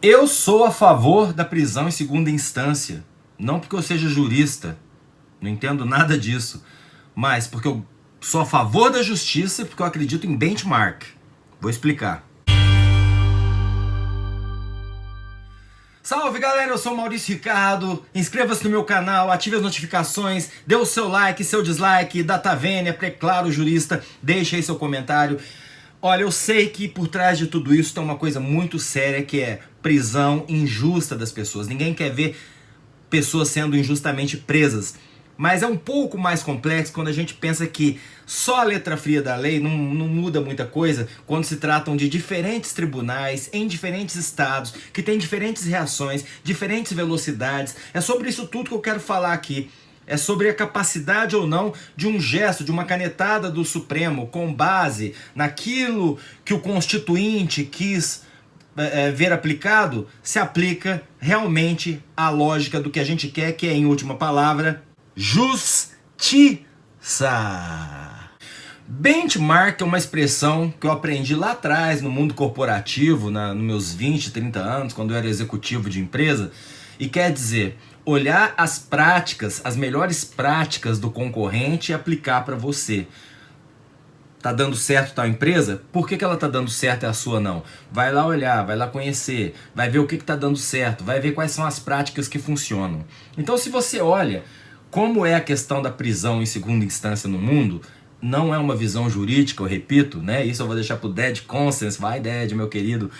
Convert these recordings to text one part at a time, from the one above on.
Eu sou a favor da prisão em segunda instância. Não porque eu seja jurista, não entendo nada disso, mas porque eu sou a favor da justiça e porque eu acredito em benchmark. Vou explicar. Salve galera, eu sou o Maurício Ricardo, inscreva-se no meu canal, ative as notificações, dê o seu like, seu dislike, data vênia, claro, jurista, deixe aí seu comentário. Olha, eu sei que por trás de tudo isso tem uma coisa muito séria que é prisão injusta das pessoas. Ninguém quer ver pessoas sendo injustamente presas. Mas é um pouco mais complexo quando a gente pensa que só a letra fria da lei não muda muita coisa quando se tratam de diferentes tribunais em diferentes estados, que têm diferentes reações, diferentes velocidades. É sobre isso tudo que eu quero falar aqui. É sobre a capacidade ou não de um gesto, de uma canetada do Supremo com base naquilo que o Constituinte quis ver aplicado, se aplica realmente à lógica do que a gente quer, que é, em última palavra, justiça. Benchmark é uma expressão que eu aprendi lá atrás no mundo corporativo, nos meus 20, 30 anos, quando eu era executivo de empresa, e quer dizer olhar as práticas, as melhores práticas do concorrente e aplicar para você. Tá dando certo tal empresa? Por que ela tá dando certo e a sua não? Vai lá olhar, vai lá conhecer, vai ver o que tá dando certo, vai ver quais são as práticas que funcionam. Então, se você olha como é a questão da prisão em segunda instância no mundo, não é uma visão jurídica, eu repito, né? Isso eu vou deixar pro Dead Conscience. Vai, Dead, meu querido,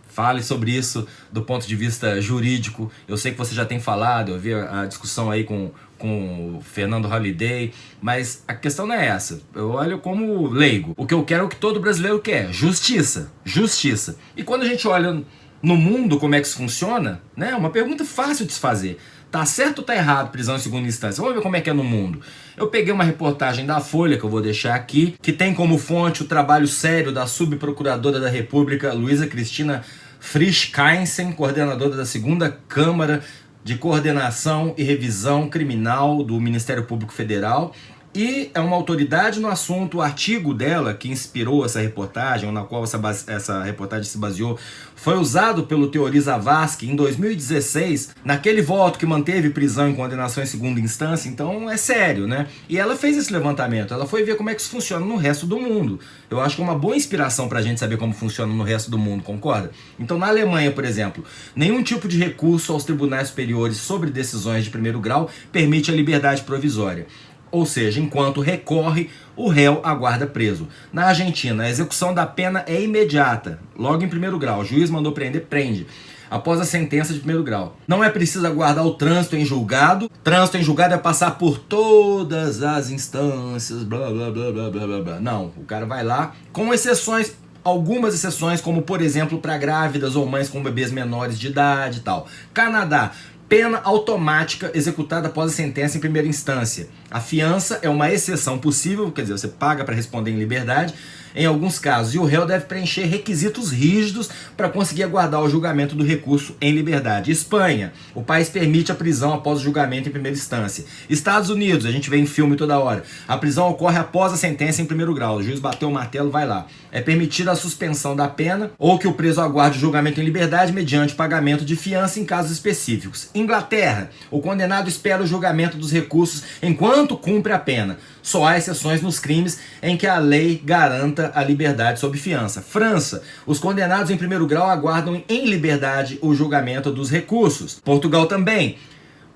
fale sobre isso do ponto de vista jurídico. Eu sei que você já tem falado, eu vi a discussão aí com o Fernando Holliday, mas a questão não é essa. Eu olho como leigo. O que eu quero é o que todo brasileiro quer: justiça. Justiça. E quando a gente olha no mundo como é que isso funciona, né? É uma pergunta fácil de se fazer. Tá certo ou tá errado prisão em segunda instância? Vamos ver como é que é no mundo. Eu peguei uma reportagem da Folha, que eu vou deixar aqui, que tem como fonte o trabalho sério da subprocuradora da República, Luísa Cristina Frisch-Kainsen, coordenadora da segunda Câmara de Coordenação e Revisão Criminal do Ministério Público Federal. E é uma autoridade no assunto. O artigo dela, que inspirou essa reportagem, ou na qual essa reportagem se baseou, foi usado pelo Teori Zavascki em 2016, naquele voto que manteve prisão em condenação em segunda instância. Então é sério, né? E ela fez esse levantamento, ela foi ver como é que isso funciona no resto do mundo. Eu acho que é uma boa inspiração pra gente saber como funciona no resto do mundo, concorda? Então, na Alemanha, por exemplo, nenhum tipo de recurso aos tribunais superiores sobre decisões de primeiro grau permite a liberdade provisória. Ou seja, enquanto recorre, o réu aguarda preso. Na Argentina, a execução da pena é imediata, logo em primeiro grau. O juiz mandou prender, prende, após a sentença de primeiro grau. Não é preciso aguardar o trânsito em julgado. Trânsito em julgado é passar por todas as instâncias, blá, blá, blá, blá, blá, blá, blá. Não, o cara vai lá, com exceções, algumas exceções, como por exemplo para grávidas ou mães com bebês menores de idade e tal. Canadá, pena automática executada após a sentença em primeira instância. A fiança é uma exceção possível, quer dizer, você paga para responder em liberdade, em alguns casos, e o réu deve preencher requisitos rígidos para conseguir aguardar o julgamento do recurso em liberdade. Espanha, o país permite a prisão após o julgamento em primeira instância. Estados Unidos, a gente vê em filme toda hora, a prisão ocorre após a sentença em primeiro grau. O juiz bateu o martelo, vai lá. É permitida a suspensão da pena ou que o preso aguarde o julgamento em liberdade mediante pagamento de fiança em casos específicos. Inglaterra, o condenado espera o julgamento dos recursos enquanto cumpre a pena. Só há exceções nos crimes em que a lei garanta a liberdade sob fiança. França, os condenados em primeiro grau aguardam em liberdade o julgamento dos recursos. Portugal também.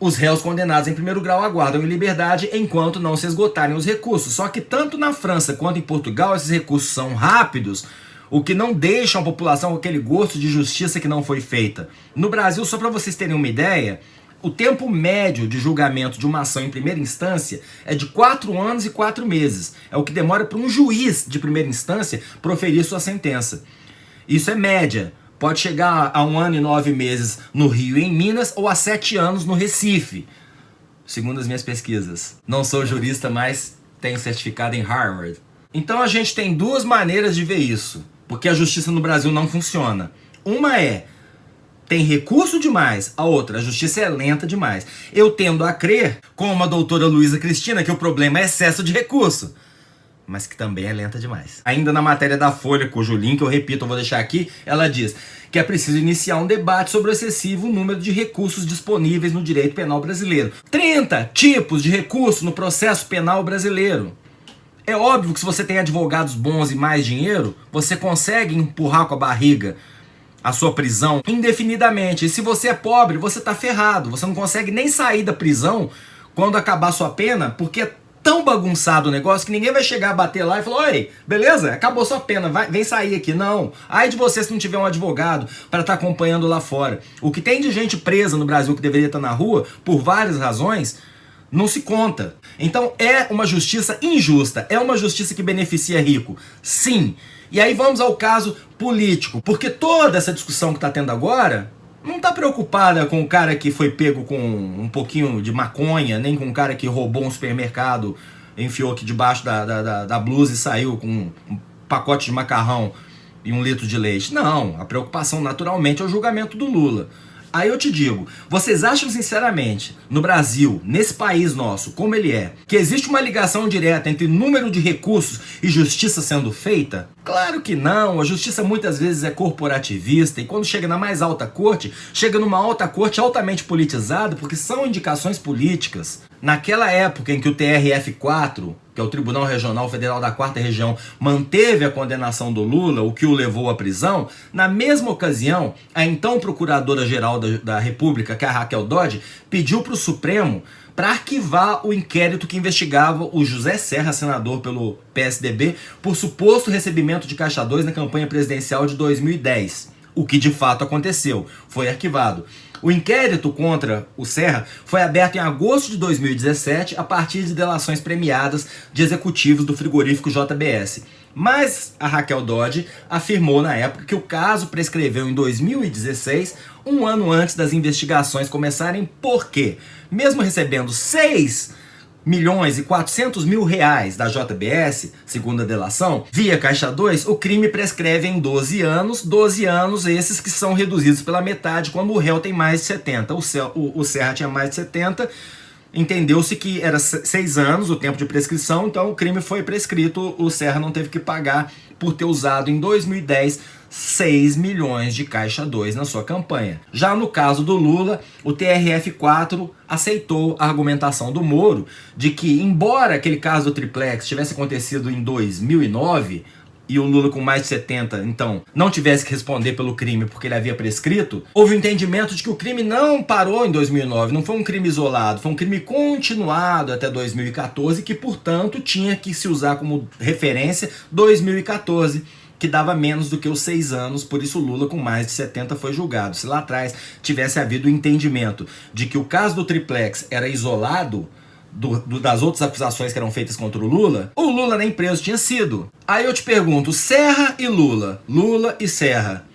Os réus condenados em primeiro grau aguardam em liberdade enquanto não se esgotarem os recursos. Só que tanto na França quanto em Portugal esses recursos são rápidos, o que não deixa a população com aquele gosto de justiça que não foi feita. No Brasil, só para vocês terem uma ideia, o tempo médio de julgamento de uma ação em primeira instância é de 4 anos e 4 meses. É o que demora para um juiz de primeira instância proferir sua sentença. Isso é média. Pode chegar a 1 ano e 9 meses no Rio e em Minas, ou a 7 anos no Recife, segundo as minhas pesquisas. Não sou jurista, mas tenho certificado em Harvard. Então a gente tem duas maneiras de ver isso, porque a justiça no Brasil não funciona. Uma é: tem recurso demais. A outra, a justiça é lenta demais. Eu tendo a crer, como a doutora Luísa Cristina, que o problema é excesso de recurso. mas que também é lenta demais. Ainda na matéria da Folha, cujo link eu repito, eu vou deixar aqui, ela diz que é preciso iniciar um debate sobre o excessivo número de recursos disponíveis no direito penal brasileiro. 30 tipos de recurso no processo penal brasileiro. É óbvio que se você tem advogados bons e mais dinheiro, você consegue empurrar com a barriga a sua prisão indefinidamente. E se você é pobre, você tá ferrado. Você não consegue nem sair da prisão quando acabar sua pena, porque é tão bagunçado o negócio que ninguém vai chegar a bater lá e falar: oi, beleza? Acabou sua pena, vem sair aqui. Não. Ai de você se não tiver um advogado para estar acompanhando lá fora. O que tem de gente presa no Brasil que deveria estar na rua, por várias razões, não se conta. Então é uma justiça injusta, é uma justiça que beneficia rico. Sim. E aí vamos ao caso político, porque toda essa discussão que está tendo agora não está preocupada com o cara que foi pego com um pouquinho de maconha, nem com o cara que roubou um supermercado, enfiou aqui debaixo da blusa e saiu com um pacote de macarrão e 1 litro de leite. Não, a preocupação naturalmente é o julgamento do Lula. Aí eu te digo, vocês acham sinceramente, no Brasil, nesse país nosso, como ele é, que existe uma ligação direta entre número de recursos e justiça sendo feita? Claro que não, a justiça muitas vezes é corporativista e quando chega na mais alta corte, chega numa alta corte altamente politizada porque são indicações políticas. Naquela época em que o TRF4, que é o Tribunal Regional Federal da 4ª Região, manteve a condenação do Lula, o que o levou à prisão, na mesma ocasião, a então Procuradora-Geral da República, que é a Raquel Dodge, pediu para o Supremo para arquivar o inquérito que investigava o José Serra, senador pelo PSDB, por suposto recebimento de Caixa 2 na campanha presidencial de 2010. O que de fato aconteceu, foi arquivado. O inquérito contra o Serra foi aberto em agosto de 2017 a partir de delações premiadas de executivos do frigorífico JBS. Mas a Raquel Dodge afirmou na época que o caso prescreveu em 2016, um ano antes das investigações começarem, porque, mesmo recebendo 6.400.000 reais da JBS, segundo a delação, via Caixa 2, o crime prescreve em 12 anos esses que são reduzidos pela metade quando o réu tem mais de 70. O Serra tinha mais de 70, entendeu-se que era 6 anos o tempo de prescrição, então o crime foi prescrito, o Serra não teve que pagar por ter usado em 2010 6 milhões de Caixa 2 na sua campanha. Já no caso do Lula, o TRF4 aceitou a argumentação do Moro de que, embora aquele caso do triplex tivesse acontecido em 2009 e o Lula com mais de 70, então, não tivesse que responder pelo crime porque ele havia prescrito, houve um entendimento de que o crime não parou em 2009, não foi um crime isolado, foi um crime continuado até 2014 que, portanto, tinha que se usar como referência 2014, que dava menos do que os 6 anos, por isso Lula com mais de 70 foi julgado. Se lá atrás tivesse havido o entendimento de que o caso do triplex era isolado das outras acusações que eram feitas contra o Lula nem preso tinha sido. Aí eu te pergunto, Serra e Lula e Serra,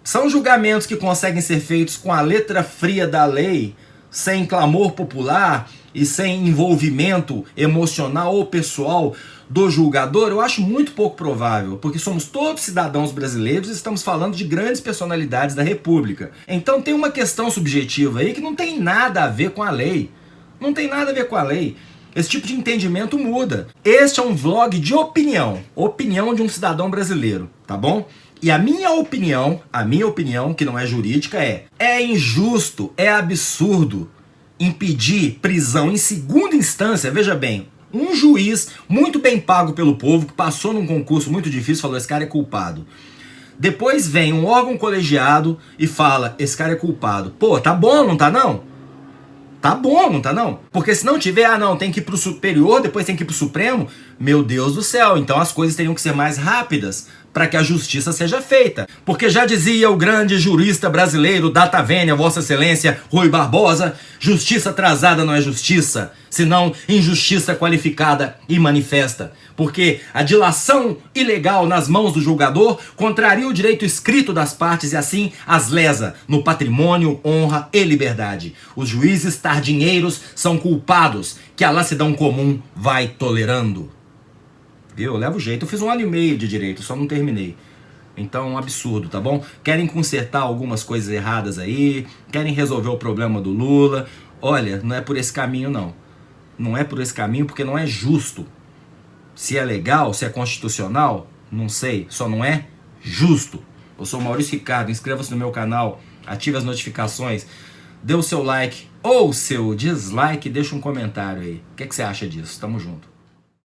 são julgamentos que conseguem ser feitos com a letra fria da lei, sem clamor popular e sem envolvimento emocional ou pessoal do julgador? Eu acho muito pouco provável, porque somos todos cidadãos brasileiros e estamos falando de grandes personalidades da República. Então tem uma questão subjetiva aí que não tem nada a ver com a lei. Não tem nada a ver com a lei. Esse tipo de entendimento muda. Este é um vlog de opinião de um cidadão brasileiro, tá bom? E a minha opinião, que não é jurídica, é injusto, é absurdo impedir prisão em segunda instância. Veja bem, um juiz muito bem pago pelo povo, que passou num concurso muito difícil, falou: esse cara é culpado. Depois vem um órgão colegiado e fala: esse cara é culpado. Pô, tá bom, não tá não? Tá bom, não tá não? Porque se não tiver, não, tem que ir pro superior, depois tem que ir pro Supremo. Meu Deus do céu, então as coisas teriam que ser mais rápidas para que a justiça seja feita. Porque já dizia o grande jurista brasileiro, data vênia, Vossa Excelência Rui Barbosa, justiça atrasada não é justiça, senão injustiça qualificada e manifesta. Porque a dilação ilegal nas mãos do julgador contraria o direito escrito das partes e assim as lesa no patrimônio, honra e liberdade. Os juízes tardinheiros são culpados, que a lassidão comum vai tolerando. Eu levo jeito, eu fiz 1 ano e meio de direito, só não terminei. Então é um absurdo, tá bom? Querem consertar algumas coisas erradas aí, querem resolver o problema do Lula. Olha, não é por esse caminho não. Não é por esse caminho porque não é justo. Se é legal, se é constitucional, não sei, só não é justo. Eu sou o Maurício Ricardo, inscreva-se no meu canal, ative as notificações, dê o seu like ou o seu dislike, deixa um comentário aí. O que você acha disso? Tamo junto.